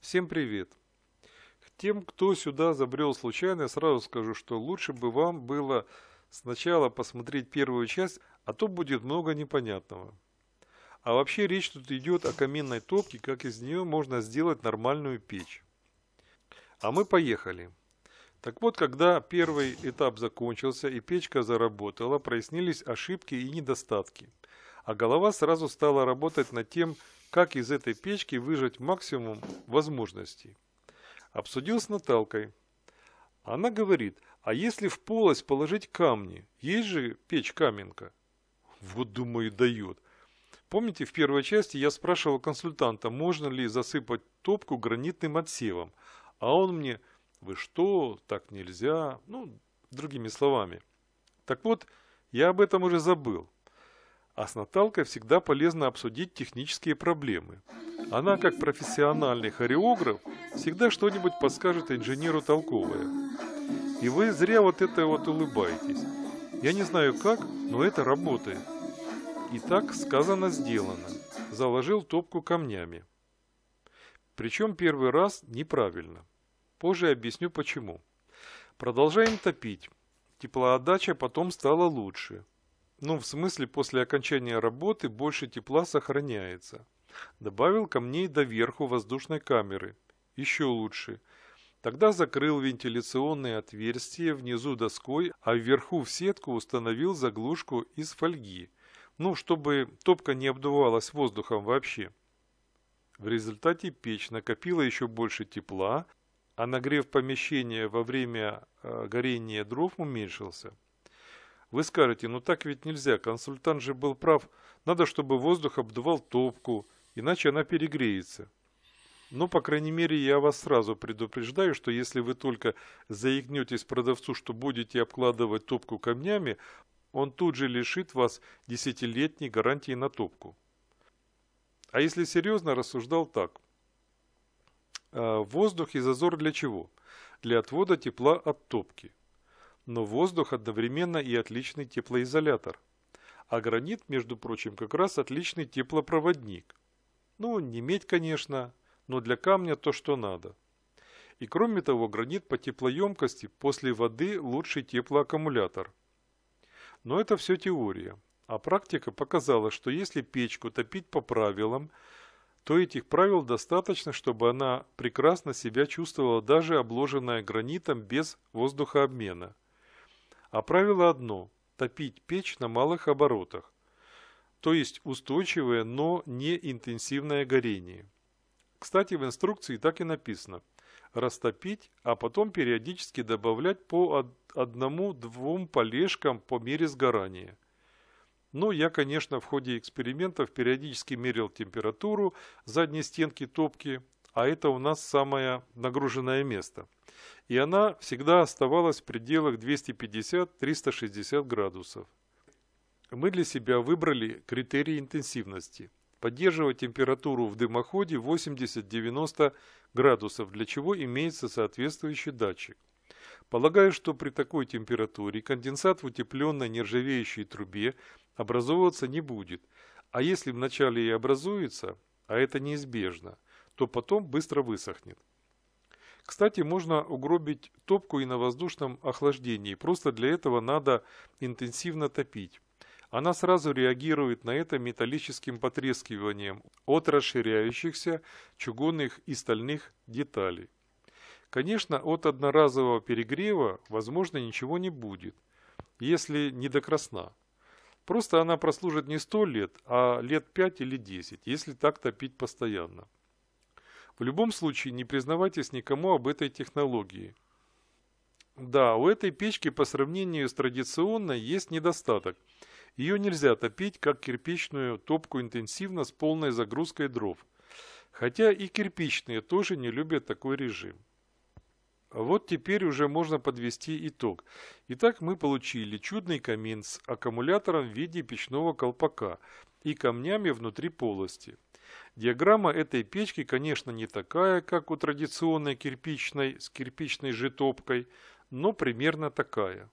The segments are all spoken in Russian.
Всем привет! Тем, кто сюда забрел случайно, я сразу скажу, что лучше бы вам было сначала посмотреть первую часть, а то будет много непонятного. А вообще речь тут идет о каменной топке, как из нее можно сделать нормальную печь. А мы поехали. Так вот, когда первый этап закончился и печка заработала, прояснились ошибки и недостатки. А голова сразу стала работать над тем, как из этой печки выжать максимум возможностей. Обсудил с Наталкой. Она говорит, а если в полость положить камни? Есть же печь-каменка. Вот, думаю, дает. Помните, в первой части я спрашивал консультанта, можно ли засыпать топку гранитным отсевом. А он мне, вы что, так нельзя, ну, другими словами. Так вот, я об этом уже забыл. А с Наталкой всегда полезно обсудить технические проблемы. Она, как профессиональный хореограф, всегда что-нибудь подскажет инженеру толковое. И вы зря вот это вот улыбаетесь. Я не знаю как, но это работает. И так сказано сделано. Заложил топку камнями. Причем первый раз неправильно. Позже объясню почему. Продолжаем топить. Теплоотдача потом стала лучше. Ну, в смысле, после окончания работы больше тепла сохраняется. Добавил камней доверху воздушной камеры. Еще лучше. Тогда закрыл вентиляционные отверстия внизу доской, а вверху в сетку установил заглушку из фольги. Ну, чтобы топка не обдувалась воздухом вообще. В результате печь накопила еще больше тепла, а нагрев помещения во время горения дров уменьшился. Вы скажете, ну так ведь нельзя, консультант же был прав, надо, чтобы воздух обдувал топку, иначе она перегреется. Но, по крайней мере, я вас сразу предупреждаю, что если вы только заикнетесь продавцу, что будете обкладывать топку камнями, он тут же лишит вас 10-летней гарантии на топку. А если серьезно, рассуждал так. Воздух и зазор для чего? Для отвода тепла от топки. Но воздух одновременно и отличный теплоизолятор. А гранит, между прочим, как раз отличный теплопроводник. Ну, не медь, конечно, но для камня то, что надо. И кроме того, гранит по теплоемкости после воды лучший теплоаккумулятор. Но это все теория. А практика показала, что если печку топить по правилам, то этих правил достаточно, чтобы она прекрасно себя чувствовала даже обложенная гранитом без воздухообмена. А правило одно – топить печь на малых оборотах, то есть устойчивое, но не интенсивное горение. Кстати, в инструкции так и написано – растопить, а потом периодически добавлять по одному-двум полежкам по мере сгорания. Но я, конечно, в ходе экспериментов периодически мерил температуру задней стенки топки, а это у нас самое нагруженное место. И она всегда оставалась в пределах 250-360 градусов. Мы для себя выбрали критерий интенсивности. Поддерживать температуру в дымоходе 80-90 градусов, для чего имеется соответствующий датчик. Полагаю, что при такой температуре конденсат в утепленной нержавеющей трубе образовываться не будет, а если вначале и образуется, а это неизбежно, то потом быстро высохнет. Кстати, можно угробить топку и на воздушном охлаждении, просто для этого надо интенсивно топить. Она сразу реагирует на это металлическим потрескиванием от расширяющихся чугунных и стальных деталей. Конечно, от одноразового перегрева, возможно, ничего не будет, если не до красна. Просто она прослужит не 100 лет, а лет 5 или 10, если так топить постоянно. В любом случае, не признавайтесь никому об этой технологии. Да, у этой печки по сравнению с традиционной есть недостаток. Ее нельзя топить, как кирпичную топку интенсивно с полной загрузкой дров. Хотя и кирпичные тоже не любят такой режим. Вот теперь уже можно подвести итог. Итак, мы получили чудный камин с аккумулятором в виде печного колпака и камнями внутри полости. Диаграмма этой печки, конечно, не такая, как у традиционной кирпичной с кирпичной же топкой, но примерно такая.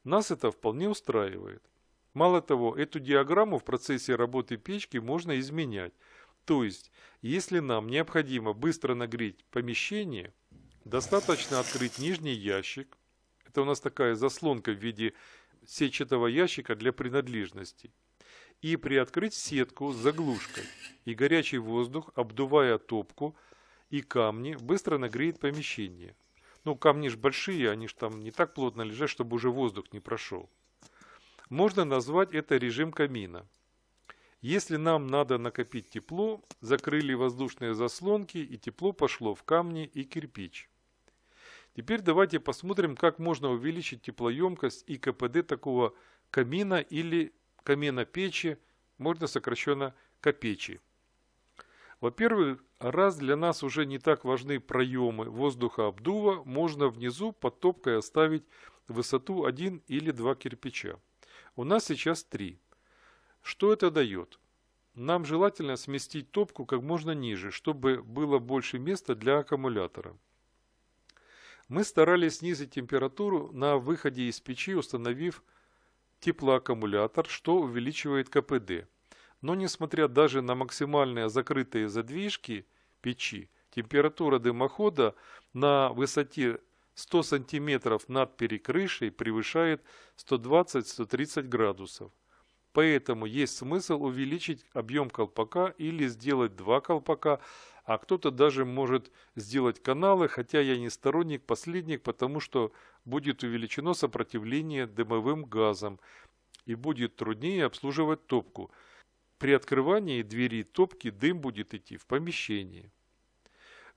Нас это вполне устраивает. Мало того, эту диаграмму в процессе работы печки можно изменять. То есть, если нам необходимо быстро нагреть помещение, достаточно открыть нижний ящик. Это у нас такая заслонка в виде сетчатого ящика для принадлежностей. И приоткрыть сетку с заглушкой. И горячий воздух, обдувая топку и камни, быстро нагреет помещение. Ну, камни же большие, они же там не так плотно лежат, чтобы уже воздух не прошел. Можно назвать это режим камина. Если нам надо накопить тепло, закрыли воздушные заслонки, и тепло пошло в камни и кирпич. Теперь давайте посмотрим, как можно увеличить теплоемкость и КПД такого камина или камена-печи, можно сокращенно КПечи. Во-первых, раз для нас уже не так важны проемы воздухообдува, можно внизу под топкой оставить высоту 1 или 2 кирпича. У нас сейчас 3. Что это дает? Нам желательно сместить топку как можно ниже, чтобы было больше места для аккумулятора. Мы старались снизить температуру на выходе из печи, установив теплоаккумулятор, что увеличивает КПД. Но несмотря даже на максимальные закрытые задвижки печи, температура дымохода на высоте 100 см над перекрышей превышает 120-130 градусов. Поэтому есть смысл увеличить объем колпака или сделать 2 колпака, а кто-то даже может сделать каналы, хотя я не сторонник последних, потому что будет увеличено сопротивление дымовым газам и будет труднее обслуживать топку. При открывании двери топки дым будет идти в помещение.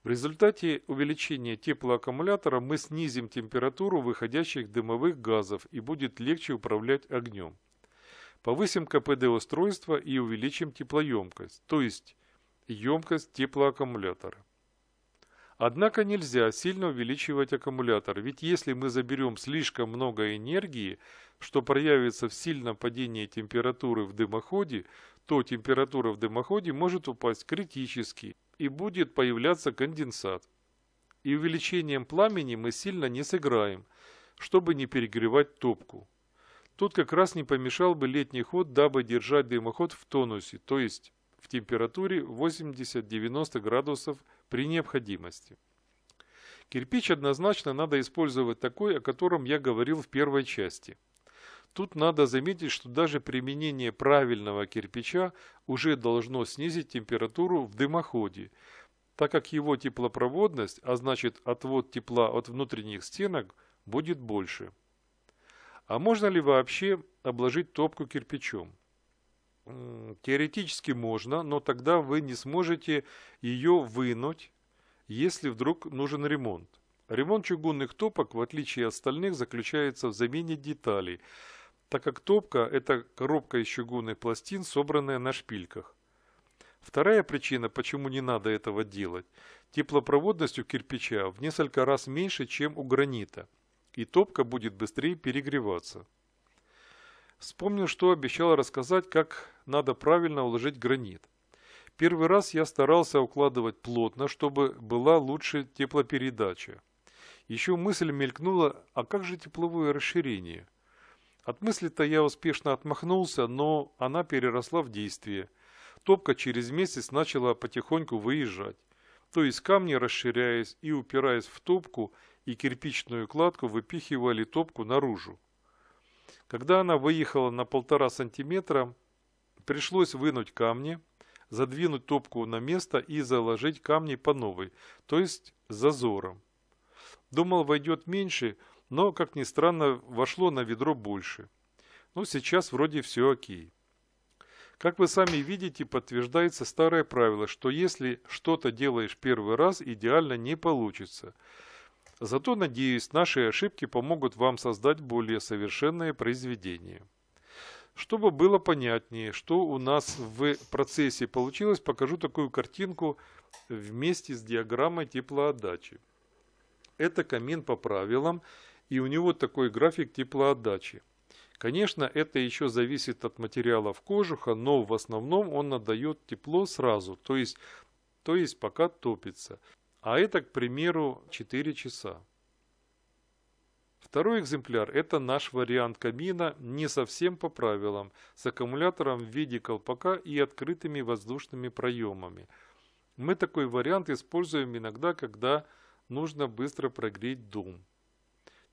В результате увеличения теплоаккумулятора мы снизим температуру выходящих дымовых газов и будет легче управлять огнем. Повысим КПД устройства и увеличим теплоемкость, то есть емкость теплоаккумулятора. Однако нельзя сильно увеличивать аккумулятор, ведь если мы заберем слишком много энергии, что проявится в сильном падении температуры в дымоходе, то температура в дымоходе может упасть критически и будет появляться конденсат. И увеличением пламени мы сильно не сыграем, чтобы не перегревать топку. Тут как раз не помешал бы летний ход, дабы держать дымоход в тонусе, то есть в температуре 80-90 градусов при необходимости. Кирпич однозначно надо использовать такой, о котором я говорил в первой части. Тут надо заметить, что даже применение правильного кирпича уже должно снизить температуру в дымоходе, так как его теплопроводность, а значит отвод тепла от внутренних стенок, будет больше. А можно ли вообще обложить топку кирпичом? Теоретически можно, но тогда вы не сможете ее вынуть, если вдруг нужен ремонт. Ремонт чугунных топок, в отличие от остальных, заключается в замене деталей, так как топка – это коробка из чугунных пластин, собранная на шпильках. Вторая причина, почему не надо этого делать – теплопроводность у кирпича в несколько раз меньше, чем у гранита, и топка будет быстрее перегреваться. Вспомнил, что обещал рассказать, как надо правильно уложить гранит. Первый раз я старался укладывать плотно, чтобы была лучше теплопередача. Еще мысль мелькнула, а как же тепловое расширение? От мысли-то я успешно отмахнулся, но она переросла в действие. Топка через месяц начала потихоньку выезжать. То есть камни, расширяясь и упираясь в топку и кирпичную кладку, выпихивали топку наружу. Когда она выехала на 1,5 сантиметра, пришлось вынуть камни, задвинуть топку на место и заложить камни по новой, то есть с зазором. Думал, войдет меньше, но, как ни странно, вошло на ведро больше. Но сейчас вроде все окей. Как вы сами видите, подтверждается старое правило, что если что-то делаешь первый раз, идеально не получится. Зато, надеюсь, наши ошибки помогут вам создать более совершенное произведение. Чтобы было понятнее, что у нас в процессе получилось, покажу такую картинку вместе с диаграммой теплоотдачи. Это камин по правилам, и у него такой график теплоотдачи. Конечно, это еще зависит от материалов кожуха, но в основном он отдает тепло сразу, то есть пока топится. А это, к примеру, 4 часа. Второй экземпляр – это наш вариант камина не совсем по правилам, с аккумулятором в виде колпака и открытыми воздушными проемами. Мы такой вариант используем иногда, когда нужно быстро прогреть дом.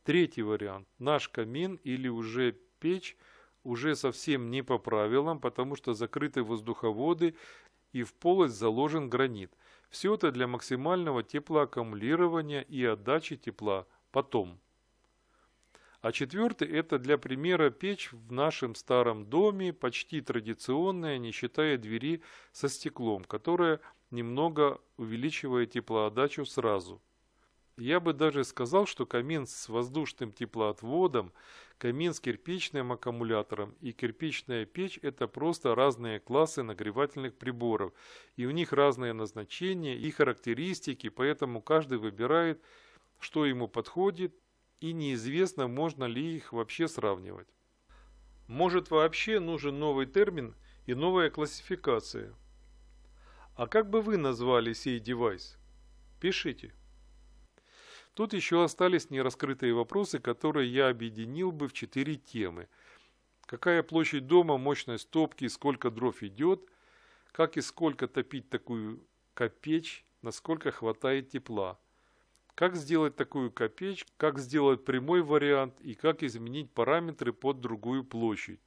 Третий вариант – наш камин или уже печь уже совсем не по правилам, потому что закрыты воздуховоды и в полость заложен гранит. Все это для максимального теплоаккумулирования и отдачи тепла потом. А четвертый – это для примера печь в нашем старом доме, почти традиционная, не считая двери со стеклом, которая немного увеличивает теплоотдачу сразу. Я бы даже сказал, что камин с воздушным теплоотводом, камин с кирпичным аккумулятором и кирпичная печь – это просто разные классы нагревательных приборов, и у них разное назначение и характеристики, поэтому каждый выбирает, что ему подходит, и неизвестно, можно ли их вообще сравнивать. Может, вообще нужен новый термин и новая классификация. А как бы вы назвали сей девайс? Пишите. Тут еще остались нераскрытые вопросы, которые я объединил бы в 4 темы. Какая площадь дома, мощность топки, сколько дров идет, как и сколько топить такую копечь, насколько хватает тепла. Как сделать такую копечь, как сделать прямой вариант и как изменить параметры под другую площадь.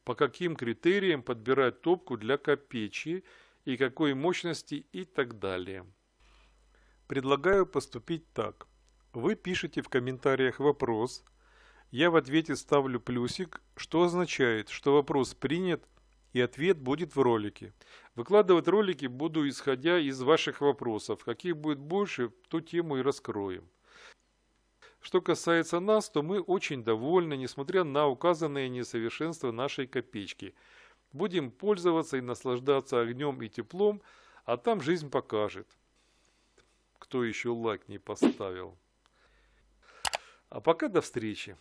По каким критериям подбирать топку для копечи и какой мощности и так далее. Предлагаю поступить так. Вы пишете в комментариях вопрос, я в ответе ставлю плюсик, что означает, что вопрос принят и ответ будет в ролике. Выкладывать ролики буду исходя из ваших вопросов. Каких будет больше, ту тему и раскроем. Что касается нас, то мы очень довольны, несмотря на указанные несовершенства нашей копечки. Будем пользоваться и наслаждаться огнем и теплом, а там жизнь покажет. Кто еще лайк не поставил. А пока до встречи.